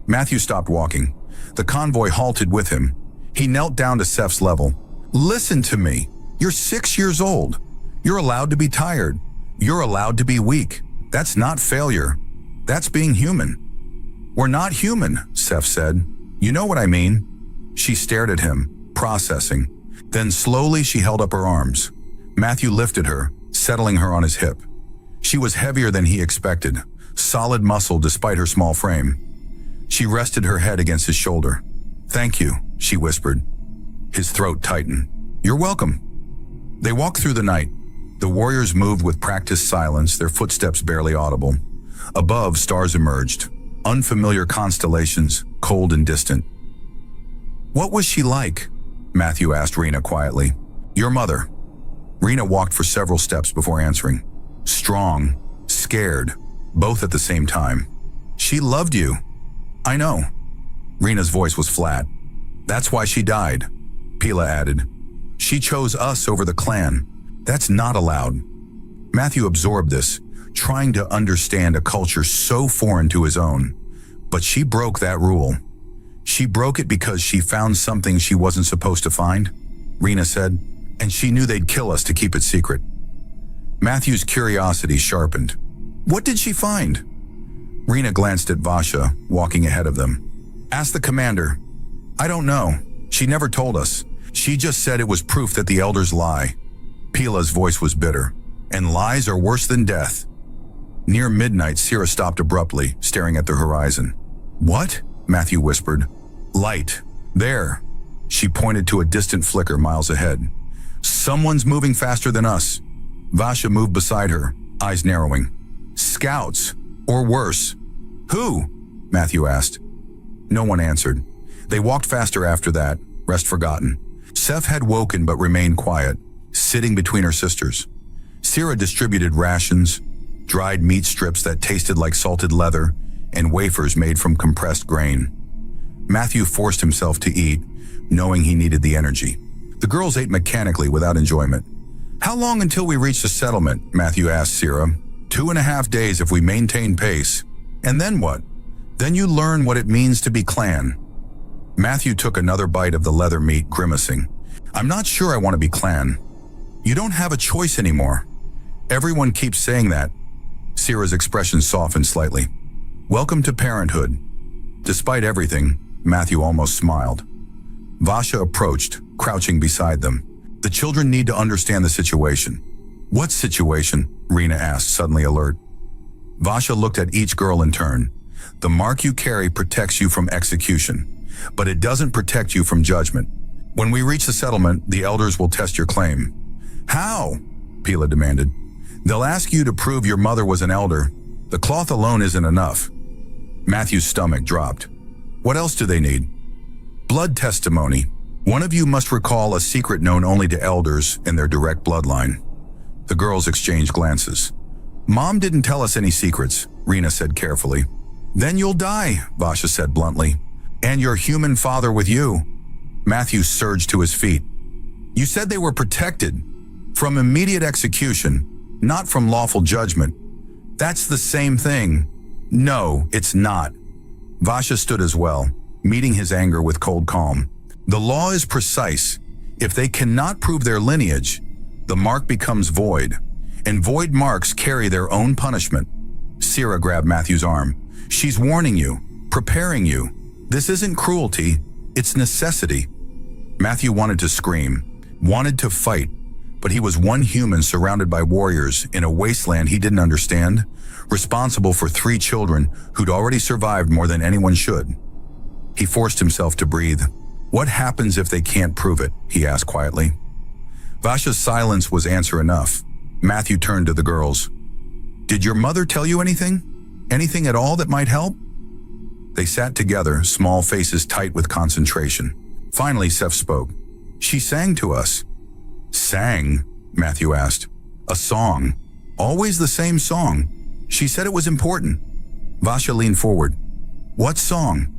Matthew stopped walking. The convoy halted with him. He knelt down to Seth's level. Listen to me. You're 6 years old. You're allowed to be tired. You're allowed to be weak. That's not failure. That's being human. We're not human, Seth said. You know what I mean? She stared at him, processing. Then slowly she held up her arms. Matthew lifted her, settling her on his hip. She was heavier than he expected, solid muscle despite her small frame. She rested her head against his shoulder. Thank you, she whispered. His throat tightened. You're welcome. They walked through the night. The warriors moved with practiced silence, their footsteps barely audible. Above, stars emerged, unfamiliar constellations, cold and distant. What was she like? Matthew asked Rena quietly. Your mother. Rena walked for several steps before answering. Strong, scared, both at the same time. She loved you. I know. Rena's voice was flat. That's why she died, Pila added. She chose us over the clan. That's not allowed. Matthew absorbed this, trying to understand a culture so foreign to his own. But she broke that rule. She broke it because she found something she wasn't supposed to find, Rena said, and she knew they'd kill us to keep it secret. Matthew's curiosity sharpened. What did she find? Rena glanced at Vasha, walking ahead of them. Ask the commander. I don't know. She never told us. She just said it was proof that the elders lie. Pila's voice was bitter. And lies are worse than death. Near midnight, Sira stopped abruptly, staring at the horizon. What? Matthew whispered. Light. There. She pointed to a distant flicker miles ahead. Someone's moving faster than us. Vasha moved beside her, eyes narrowing. Scouts. Or worse. Who? Matthew asked. No one answered. They walked faster after that, rest forgotten. Seth had woken but remained quiet, sitting between her sisters. Sira distributed rations, dried meat strips that tasted like salted leather, and wafers made from compressed grain. Matthew forced himself to eat, knowing he needed the energy. The girls ate mechanically without enjoyment. How long until we reach the settlement? Matthew asked Sira. 2.5 days if we maintain pace. And then what? Then you learn what it means to be clan. Matthew took another bite of the leather meat, grimacing. I'm not sure I want to be clan. You don't have a choice anymore. Everyone keeps saying that. Sira's expression softened slightly. Welcome to parenthood. Despite everything, Matthew almost smiled. Vasha approached, crouching beside them. The children need to understand the situation. What situation? Rena asked, suddenly alert. Vasha looked at each girl in turn. The mark you carry protects you from execution, but it doesn't protect you from judgment. When we reach the settlement, the elders will test your claim. How? Pila demanded. They'll ask you to prove your mother was an elder. The cloth alone isn't enough. Matthew's stomach dropped. What else do they need? Blood testimony. One of you must recall a secret known only to elders in their direct bloodline. The girls exchanged glances. Mom didn't tell us any secrets, Rena said carefully. Then you'll die, Vasha said bluntly. And your human father with you. Matthew surged to his feet. You said they were protected. From immediate execution, not from lawful judgment. That's the same thing. No, it's not. Vasha stood as well, meeting his anger with cold calm. The law is precise. If they cannot prove their lineage, the mark becomes void, and void marks carry their own punishment. Sira grabbed Matthew's arm. She's warning you, preparing you. This isn't cruelty, it's necessity. Matthew wanted to scream, wanted to fight, but he was one human surrounded by warriors in a wasteland he didn't understand, responsible for 3 children who'd already survived more than anyone should. He forced himself to breathe. What happens if they can't prove it? He asked quietly. Vasha's silence was answer enough. Matthew turned to the girls. Did your mother tell you anything? Anything at all that might help? They sat together, small faces tight with concentration. Finally, Seth spoke. She sang to us. Sang? Matthew asked. A song. Always the same song. She said it was important. Vasha leaned forward. What song?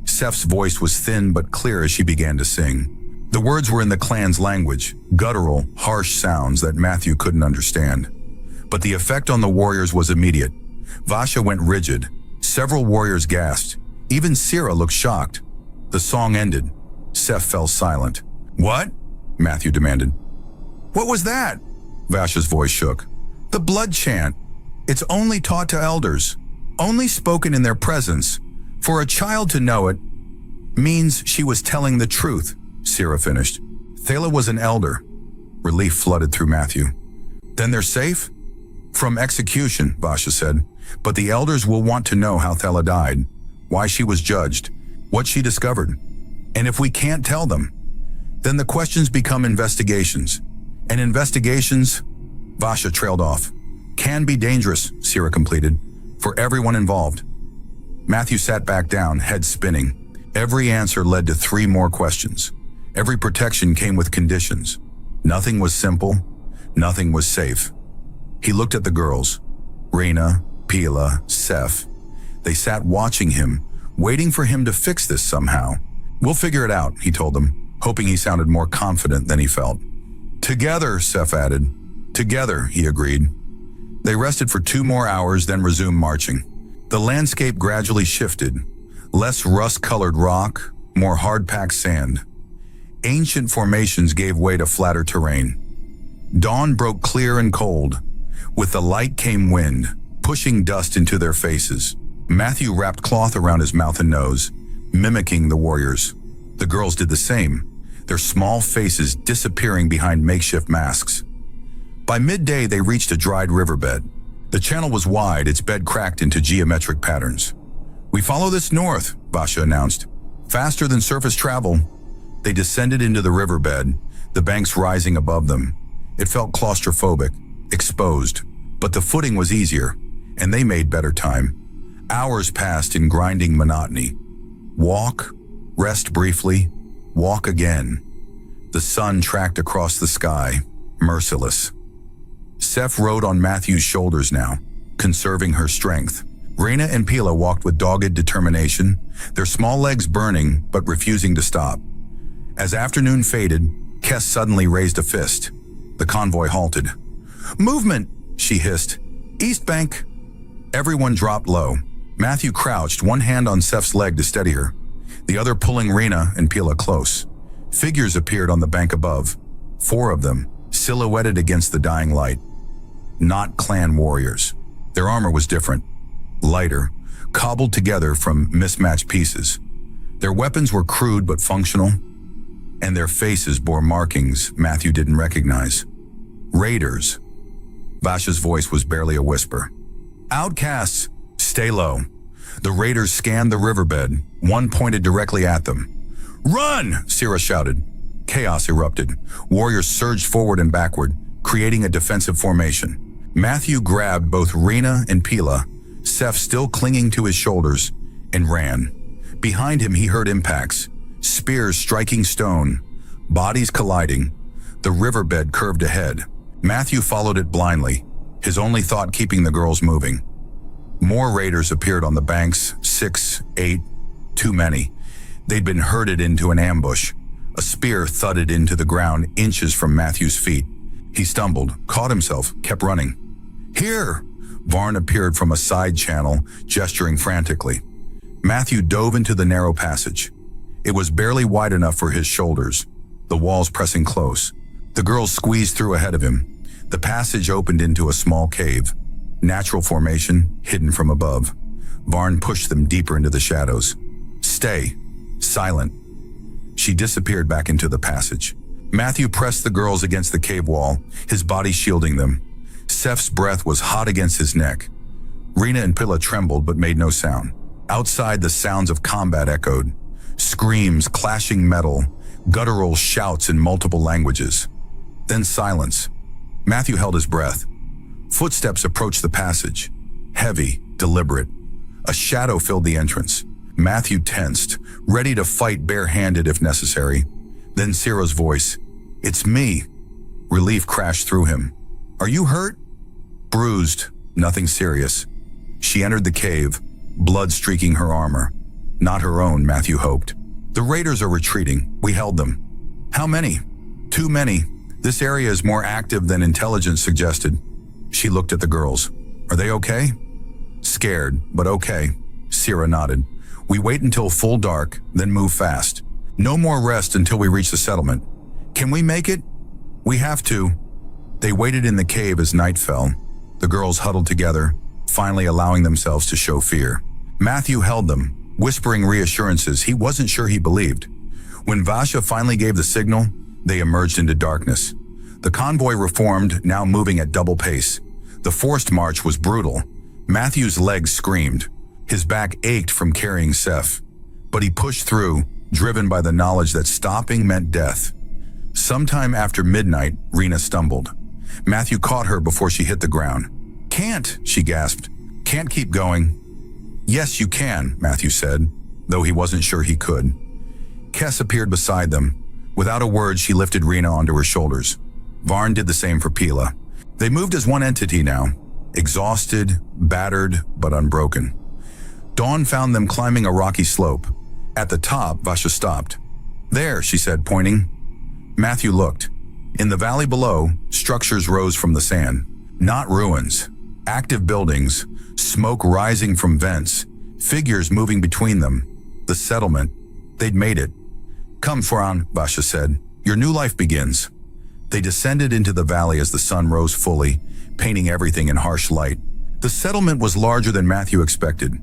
Seth's voice was thin but clear as she began to sing. The words were in the clan's language, guttural, harsh sounds that Matthew couldn't understand. But the effect on the warriors was immediate. Vasha went rigid. Several warriors gasped. Even Sira looked shocked. The song ended. Seth fell silent. What? Matthew demanded. What was that? Vasha's voice shook. The blood chant. It's only taught to elders, only spoken in their presence. For a child to know it means she was telling the truth, Sira finished. Thala was an elder. Relief flooded through Matthew. Then they're safe? From execution, Vasha said. But the elders will want to know how Thala died, why she was judged, what she discovered. And if we can't tell them, then the questions become investigations. And investigations, Vasha trailed off, can be dangerous, Sira completed, for everyone involved. Matthew sat back down, head spinning. Every answer led to 3 more questions. Every protection came with conditions. Nothing was simple. Nothing was safe. He looked at the girls. Rena, Pila, Seth. They sat watching him, waiting for him to fix this somehow. We'll figure it out, he told them, hoping he sounded more confident than he felt. Together, Seth added. Together, he agreed. They rested for 2 more hours, then resumed marching. The landscape gradually shifted. Less rust-colored rock, more hard-packed sand. Ancient formations gave way to flatter terrain. Dawn broke clear and cold. With the light came wind, pushing dust into their faces. Matthew wrapped cloth around his mouth and nose, mimicking the warriors. The girls did the same, their small faces disappearing behind makeshift masks. By midday, they reached a dried riverbed. The channel was wide, its bed cracked into geometric patterns. We follow this north, Vasha announced. Faster than surface travel. They descended into the riverbed, the banks rising above them. It felt claustrophobic, exposed, but the footing was easier, and they made better time. Hours passed in grinding monotony. Walk, rest briefly, walk again. The sun tracked across the sky, merciless. Seth rode on Matthew's shoulders now, conserving her strength. Rena and Pila walked with dogged determination, their small legs burning but refusing to stop. As afternoon faded, Kess suddenly raised a fist. The convoy halted. Movement, she hissed. East bank. Everyone dropped low. Matthew crouched, one hand on Seth's leg to steady her, the other pulling Rena and Pila close. Figures appeared on the bank above, 4 of them, silhouetted against the dying light. Not clan warriors. Their armor was different, lighter, cobbled together from mismatched pieces. Their weapons were crude but functional, and their faces bore markings Matthew didn't recognize. Raiders. Vasha's voice was barely a whisper. Outcasts, stay low. The raiders scanned the riverbed, one pointed directly at them. Run! Sira shouted. Chaos erupted. Warriors surged forward and backward, creating a defensive formation. Matthew grabbed both Rena and Pila, Seth still clinging to his shoulders, and ran. Behind him he heard impacts, spears striking stone, bodies colliding. The riverbed curved ahead. Matthew followed it blindly, his only thought keeping the girls moving. More raiders appeared on the banks, 6, 8, too many. They'd been herded into an ambush. A spear thudded into the ground inches from Matthew's feet. He stumbled, caught himself, kept running. Here! Varn appeared from a side channel, gesturing frantically. Matthew dove into the narrow passage. It was barely wide enough for his shoulders, the walls pressing close. The girls squeezed through ahead of him. The passage opened into a small cave. Natural formation, hidden from above. Varn pushed them deeper into the shadows. Stay. Silent. She disappeared back into the passage. Matthew pressed the girls against the cave wall, his body shielding them. Seth's breath was hot against his neck. Rena and Pila trembled but made no sound. Outside, the sounds of combat echoed. Screams, clashing metal, guttural shouts in multiple languages. Then silence. Matthew held his breath. Footsteps approached the passage. Heavy, deliberate. A shadow filled the entrance. Matthew tensed, ready to fight barehanded if necessary. Then Ciro's voice. It's me. Relief crashed through him. Are you hurt? Bruised, nothing serious. She entered the cave, blood streaking her armor. Not her own, Matthew hoped. The raiders are retreating. We held them. How many? Too many. This area is more active than intelligence suggested. She looked at the girls. Are they okay? Scared, but okay. Sira nodded. We wait until full dark, then move fast. No more rest until we reach the settlement. Can we make it? We have to. They waited in the cave as night fell. The girls huddled together, finally allowing themselves to show fear. Matthew held them, whispering reassurances he wasn't sure he believed. When Vasha finally gave the signal, they emerged into darkness. The convoy reformed, now moving at double pace. The forced march was brutal. Matthew's legs screamed. His back ached from carrying Seth. But he pushed through, driven by the knowledge that stopping meant death. Sometime after midnight, Rena stumbled. Matthew caught her before she hit the ground. "Can't," she gasped. "Can't keep going." "Yes, you can," Matthew said, though he wasn't sure he could. Kess appeared beside them. Without a word, she lifted Rena onto her shoulders. Varn did the same for Pila. They moved as one entity now, exhausted, battered, but unbroken. Dawn found them climbing a rocky slope. At the top, Vasha stopped. "There," she said, pointing. Matthew looked. In the valley below, structures rose from the sand. Not ruins. Active buildings, smoke rising from vents, figures moving between them. The settlement. They'd made it. "Come, Faran," Vasha said. "Your new life begins." They descended into the valley as the sun rose fully, painting everything in harsh light. The settlement was larger than Matthew expected.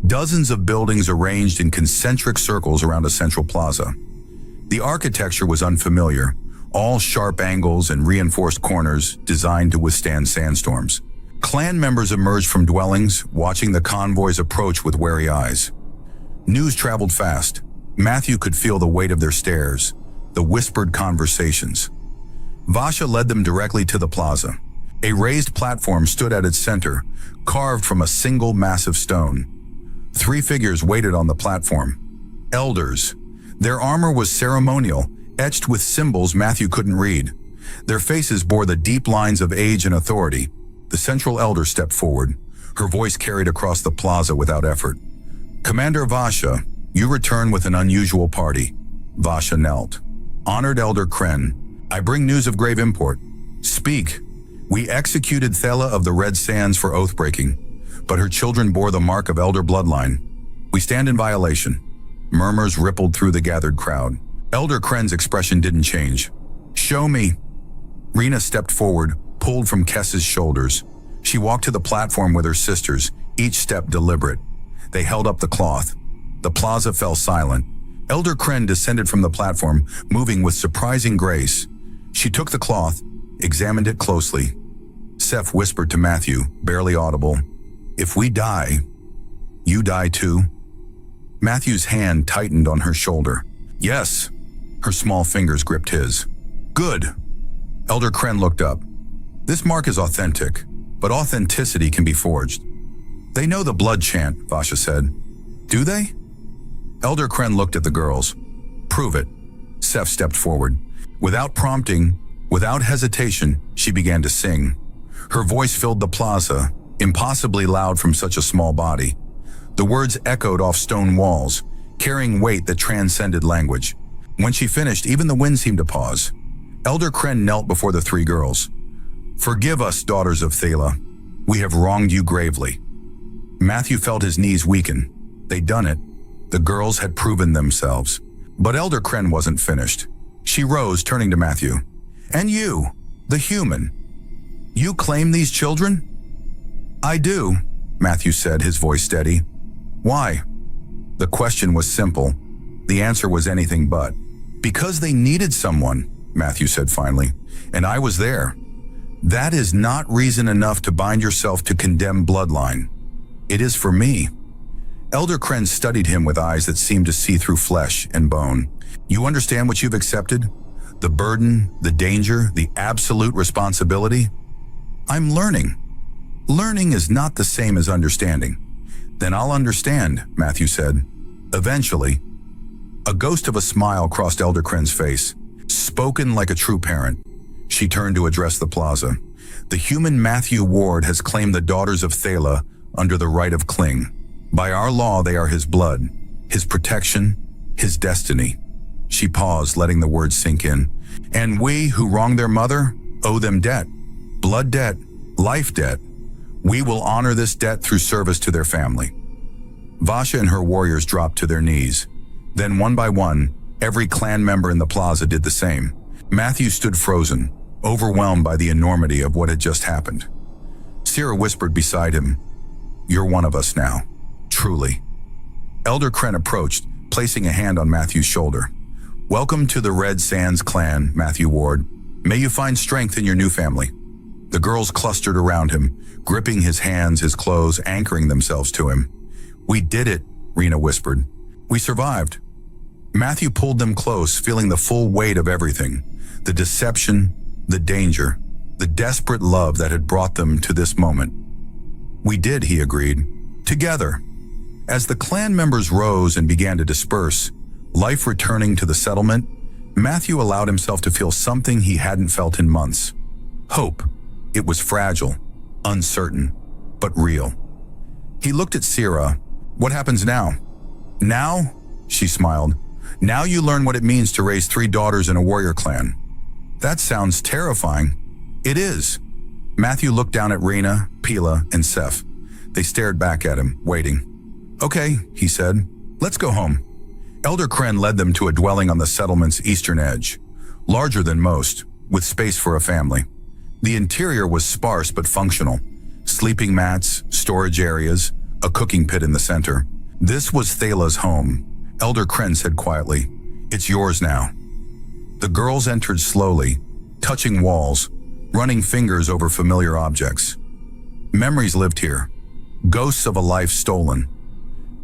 Dozens of buildings arranged in concentric circles around a central plaza. The architecture was unfamiliar, all sharp angles and reinforced corners designed to withstand sandstorms. Clan members emerged from dwellings, watching the convoys approach with wary eyes. News traveled fast. Matthew could feel the weight of their stares, the whispered conversations. Vasha led them directly to the plaza. A raised platform stood at its center, carved from a single massive stone. 3 figures waited on the platform. Elders. Their armor was ceremonial, etched with symbols Matthew couldn't read. Their faces bore the deep lines of age and authority. The central elder stepped forward. Her voice carried across the plaza without effort. "Commander Vasha, you return with an unusual party." Vasha knelt. "Honored Elder Kren, I bring news of grave import. Speak. We executed Thela of the Red Sands for oath-breaking, but her children bore the mark of elder bloodline. We stand in violation." Murmurs rippled through the gathered crowd. Elder Kren's expression didn't change. "Show me." Rena stepped forward, pulled from Kess's shoulders. She walked to the platform with her sisters, each step deliberate. They held up the cloth. The plaza fell silent. Elder Kren descended from the platform, moving with surprising grace. She took the cloth, examined it closely. Seth whispered to Matthew, barely audible, "If we die, you die too?" Matthew's hand tightened on her shoulder. "Yes." Her small fingers gripped his. "Good." Elder Kren looked up. "This mark is authentic, but authenticity can be forged." "They know the blood chant," Vasha said. "Do they?" Elder Kren looked at the girls. "Prove it." Seth stepped forward. Without prompting, without hesitation, she began to sing. Her voice filled the plaza, impossibly loud from such a small body. The words echoed off stone walls, carrying weight that transcended language. When she finished, even the wind seemed to pause. Elder Kren knelt before the 3 girls. "Forgive us, daughters of Thela. We have wronged you gravely." Matthew felt his knees weaken. They'd done it. The girls had proven themselves. But Elder Kren wasn't finished. She rose, turning to Matthew. "And you, the human. You claim these children?" "I do," Matthew said, his voice steady. "Why?" The question was simple. The answer was anything but. "Because they needed someone," Matthew said finally, "and I was there. That is not reason enough to bind yourself to condemn bloodline. It is for me." Elder Kren studied him with eyes that seemed to see through flesh and bone. "You understand what you've accepted? The burden, the danger, the absolute responsibility?" "I'm learning." "Learning is not the same as understanding." "Then I'll understand," Matthew said. "Eventually." A ghost of a smile crossed Elder Kren's face. Spoken like a true parent. She turned to address the plaza. "The human Matthew Ward has claimed the daughters of Thela under the right of Kling. By our law, they are his blood, his protection, his destiny." She paused, letting the words sink in. "And we, who wronged their mother, owe them debt. Blood debt, life debt. We will honor this debt through service to their family." Vasha and her warriors dropped to their knees. Then one by one, every clan member in the plaza did the same. Matthew stood frozen, overwhelmed by the enormity of what had just happened. Sierra whispered beside him, "You're one of us now, truly." Elder Kren approached, placing a hand on Matthew's shoulder. "Welcome to the Red Sands clan, Matthew Ward. May you find strength in your new family." The girls clustered around him, gripping his hands, his clothes, anchoring themselves to him. "We did it," Rena whispered. "We survived." Matthew pulled them close, feeling the full weight of everything. The deception, the danger, the desperate love that had brought them to this moment. "We did," he agreed. "Together." As the clan members rose and began to disperse, life returning to the settlement, Matthew allowed himself to feel something he hadn't felt in months. Hope. It was fragile, uncertain, but real. He looked at Sierra. "What happens now?" "Now?" she smiled. "Now you learn what it means to raise 3 daughters in a warrior clan." "That sounds terrifying." "It is." Matthew looked down at Rena, Pila, and Seth. They stared back at him, waiting. "Okay," he said. "Let's go home." Elder Kren led them to a dwelling on the settlement's eastern edge, larger than most, with space for a family. The interior was sparse but functional. Sleeping mats, storage areas, a cooking pit in the center. "This was Thala's home," Elder Kren said quietly. "It's yours now." The girls entered slowly, touching walls, running fingers over familiar objects. Memories lived here, ghosts of a life stolen.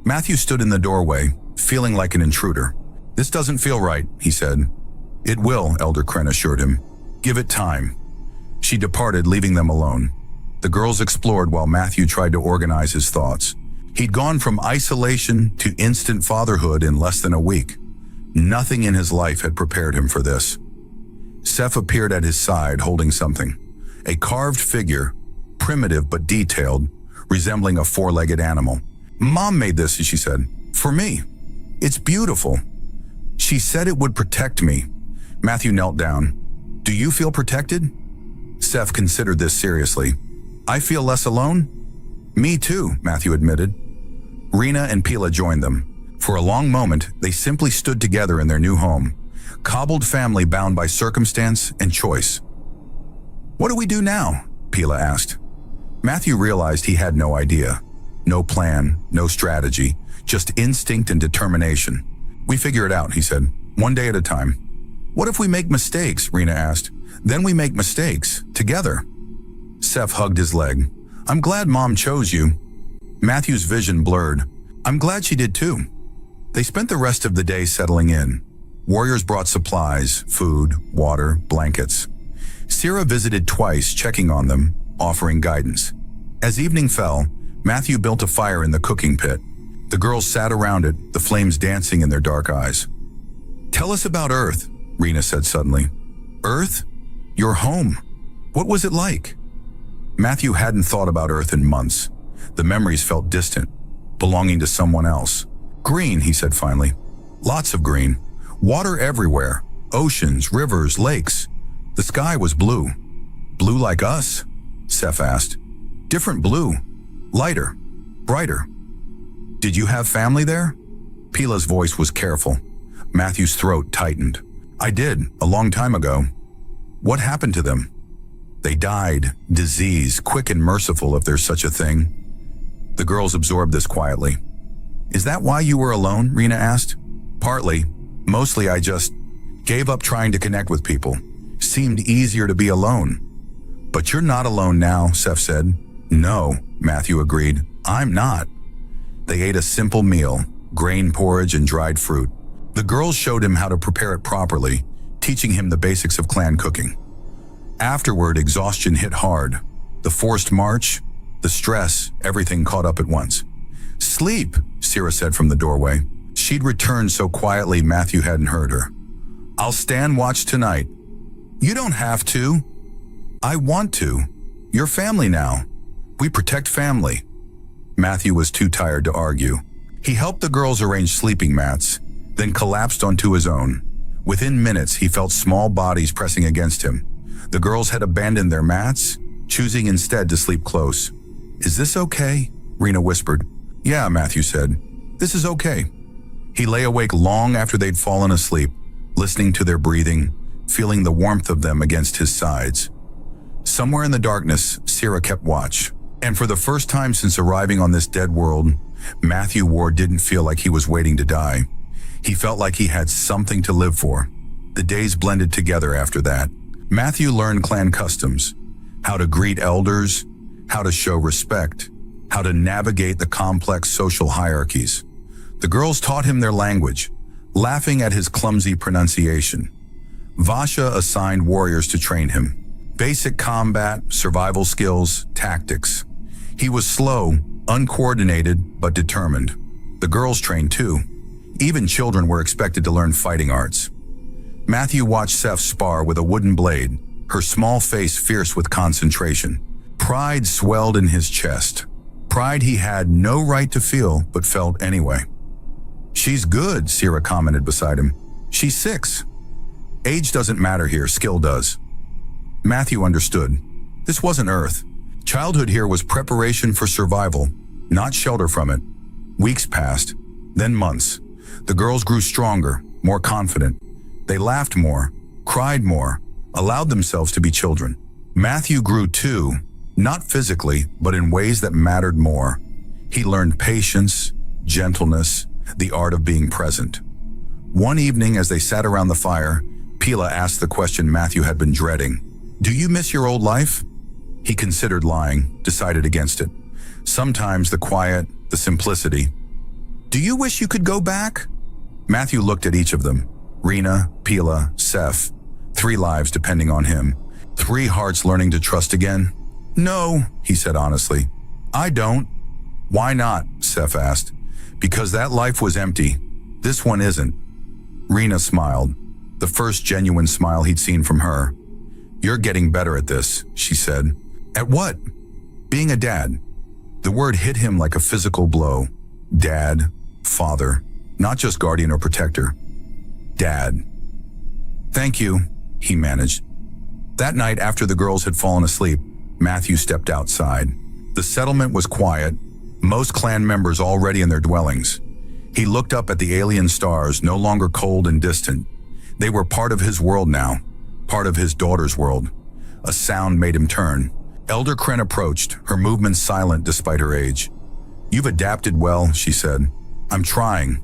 Matthew stood in the doorway, feeling like an intruder. "This doesn't feel right," he said. "It will," Elder Kren assured him. "Give it time." She departed, leaving them alone. The girls explored while Matthew tried to organize his thoughts. He'd gone from isolation to instant fatherhood in less than a week. Nothing in his life had prepared him for this. Seth appeared at his side, holding something. A carved figure, primitive but detailed, resembling a 4-legged animal. "Mom made this," she said. "For me. It's beautiful. She said it would protect me." Matthew knelt down. "Do you feel protected?" Seth considered this seriously. "I feel less alone?" "Me too," Matthew admitted. Rena and Pila joined them. For a long moment, they simply stood together in their new home, cobbled family bound by circumstance and choice. "What do we do now?" Pila asked. Matthew realized he had no idea. No plan, no strategy, just instinct and determination. "We figure it out," he said, "one day at a time." "What if we make mistakes?" Rena asked. "Then we make mistakes, together." Seth hugged his leg. "I'm glad Mom chose you." Matthew's vision blurred. "I'm glad she did too." They spent the rest of the day settling in. Warriors brought supplies, food, water, blankets. Sierra visited twice, checking on them, offering guidance. As evening fell, Matthew built a fire in the cooking pit. The girls sat around it, the flames dancing in their dark eyes. "Tell us about Earth," Rena said suddenly. "Earth? Your home. What was it like?" Matthew hadn't thought about Earth in months. The memories felt distant, belonging to someone else. "Green," he said finally. "Lots of green. Water everywhere. Oceans, rivers, lakes. The sky was blue." "Blue like us?" Seth asked. "Different blue. Lighter. Brighter." "Did you have family there?" Pila's voice was careful. Matthew's throat tightened. "I did, a long time ago." "What happened to them?" "They died. Disease, quick and merciful if there's such a thing." The girls absorbed this quietly. "Is that why you were alone?" Rena asked. "Partly. Mostly I just gave up trying to connect with people. Seemed easier to be alone." "But you're not alone now," Seth said. "No," Matthew agreed. "I'm not." They ate a simple meal, grain porridge and dried fruit. The girls showed him how to prepare it properly, teaching him the basics of clan cooking. Afterward, exhaustion hit hard. The forced march, the stress, everything caught up at once. "Sleep," Sierra said from the doorway. She'd returned so quietly Matthew hadn't heard her. "I'll stand watch tonight." "You don't have to." "I want to. You're family now. We protect family." Matthew was too tired to argue. He helped the girls arrange sleeping mats, then collapsed onto his own. Within minutes, he felt small bodies pressing against him. The girls had abandoned their mats, choosing instead to sleep close. "Is this okay?" Rena whispered. "Yeah," Matthew said. "This is okay." He lay awake long after they'd fallen asleep, listening to their breathing, feeling the warmth of them against his sides. Somewhere in the darkness, Sierra kept watch. And for the first time since arriving on this dead world, Matthew Ward didn't feel like he was waiting to die. He felt like he had something to live for. The days blended together after that. Matthew learned clan customs, how to greet elders, how to show respect, how to navigate the complex social hierarchies. The girls taught him their language, laughing at his clumsy pronunciation. Vasha assigned warriors to train him. Basic combat, survival skills, tactics. He was slow, uncoordinated, but determined. The girls trained too. Even children were expected to learn fighting arts. Matthew watched Seth spar with a wooden blade, her small face fierce with concentration. Pride swelled in his chest. Pride he had no right to feel, but felt anyway. "She's good," Sierra commented beside him. "She's 6. Age doesn't matter here, skill does." Matthew understood. This wasn't Earth. Childhood here was preparation for survival, not shelter from it. Weeks passed, then months. The girls grew stronger, more confident. They laughed more, cried more, allowed themselves to be children. Matthew grew too, not physically, but in ways that mattered more. He learned patience, gentleness, the art of being present. One evening as they sat around the fire, Pila asked the question Matthew had been dreading. "Do you miss your old life?" He considered lying, decided against it. Sometimes the quiet, the simplicity. "Do you wish you could go back?" Matthew looked at each of them. Rena, Pila, Seth. 3 lives depending on him. 3 hearts learning to trust again. "No," he said honestly. "I don't." "Why not?" Seth asked. "Because that life was empty. This one isn't." Rena smiled, the first genuine smile he'd seen from her. "You're getting better at this," she said. "At what?" "Being a dad." The word hit him like a physical blow. Dad, father, not just guardian or protector. Dad. "Thank you," he managed. That night after the girls had fallen asleep, Matthew stepped outside. The settlement was quiet, most clan members already in their dwellings. He looked up at the alien stars, no longer cold and distant. They were part of his world now, part of his daughter's world. A sound made him turn. Elder Kren approached, her movements silent despite her age. "You've adapted well," she said. "I'm trying."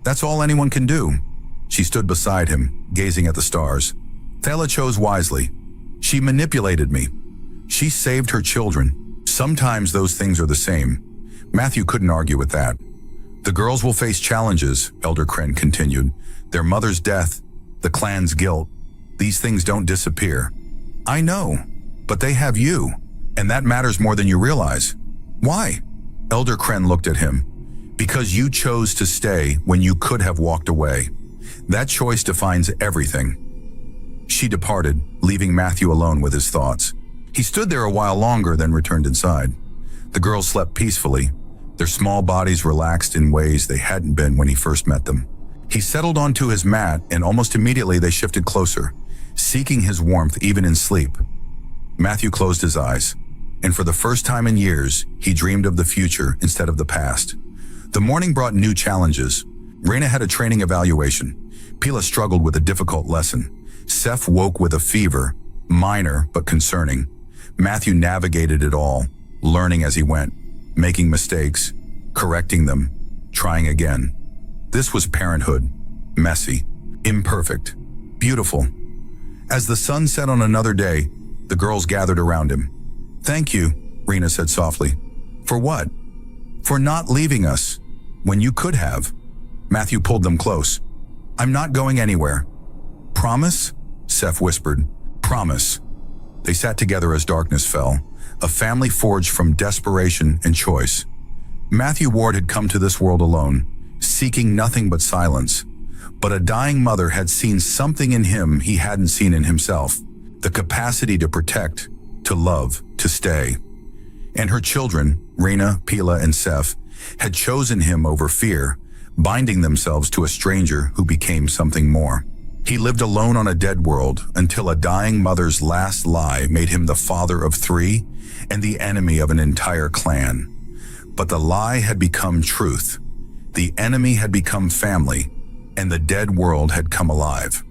"That's all anyone can do." She stood beside him, gazing at the stars. "Thela chose wisely. She manipulated me. She saved her children. Sometimes those things are the same." Matthew couldn't argue with that. "The girls will face challenges," Elder Kren continued. "Their mother's death, the clan's guilt. These things don't disappear." "I know, but they have you, and that matters more than you realize." "Why?" Elder Kren looked at him. "Because you chose to stay when you could have walked away. That choice defines everything." She departed, leaving Matthew alone with his thoughts. He stood there a while longer, then returned inside. The girls slept peacefully, their small bodies relaxed in ways they hadn't been when he first met them. He settled onto his mat, and almost immediately they shifted closer, seeking his warmth even in sleep. Matthew closed his eyes, and for the first time in years, he dreamed of the future instead of the past. The morning brought new challenges. Rena had a training evaluation. Pila struggled with a difficult lesson. Seth woke with a fever, minor but concerning. Matthew navigated it all, learning as he went, making mistakes, correcting them, trying again. This was parenthood, messy, imperfect, beautiful. As the sun set on another day, the girls gathered around him. "Thank you," Rena said softly. "For what?" "For not leaving us, when you could have." Matthew pulled them close. "I'm not going anywhere." "Promise?" Seth whispered. "Promise." They sat together as darkness fell, a family forged from desperation and choice. Matthew Ward had come to this world alone, seeking nothing but silence. But a dying mother had seen something in him he hadn't seen in himself, the capacity to protect, to love, to stay. And her children, Rena, Pila, and Seth, had chosen him over fear, binding themselves to a stranger who became something more. He lived alone on a dead world until a dying mother's last lie made him the father of 3 and the enemy of an entire clan. But the lie had become truth. The enemy had become family, and the dead world had come alive.